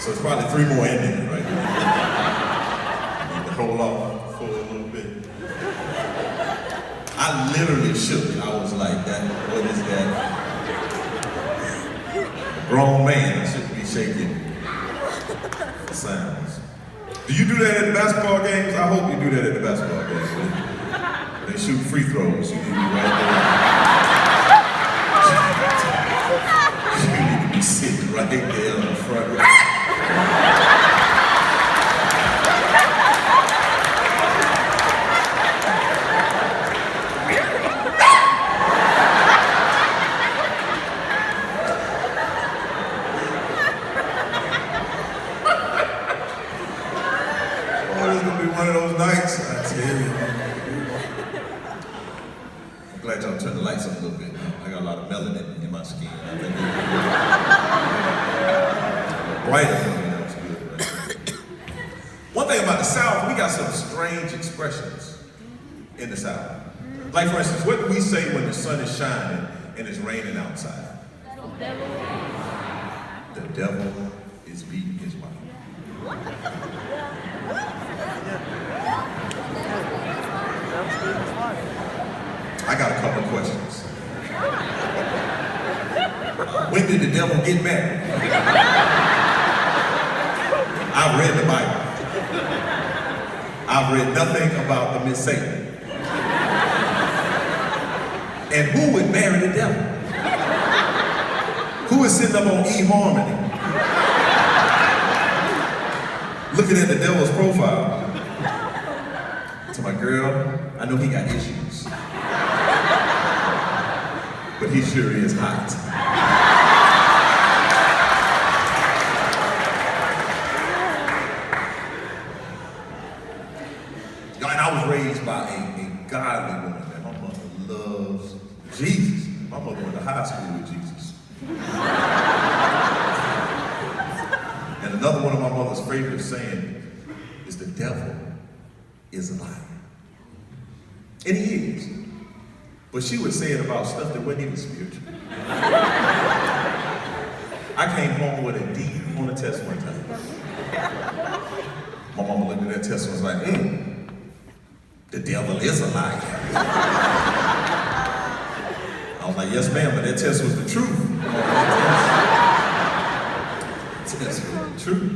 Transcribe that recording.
So it's probably 3 more in there, right? Need to hold off for a little bit. I literally shook. I was like, what is that? A grown man, I shouldn't be shaking sounds. Do you do that at the basketball games? I hope you do that at the basketball games. They shoot free throws. You need to be right there. You need to be sitting right there on the front row. It's gonna be one of those nights, I tell you. I'm glad y'all turned the lights up a little bit. I got a lot of melanin in my skin. I think brighter for me, that was good, right? One thing about the South, we got some strange expressions in the South. Like for instance, what do we say when the sun is shining and it's raining outside? The devil is beating his wife. I got a couple of questions. When did the devil get married? I've read the Bible. I've read nothing about the Miss Satan. And who would marry the devil? Who is sitting up on eHarmony? Looking at the devil's profile. To my girl, I know he got issues. But he sure is hot. And I was raised by a godly woman, and my mother loves Jesus. My mother went to high school with Jesus. And another one of my mother's favorite sayings is the devil is a liar. And he is. But she would say it about stuff that wasn't even spiritual. I came home with a D on the test one time. My mama looked at that test and was like, the devil is a liar. I was like, yes ma'am, but that test was the truth. That test was the truth.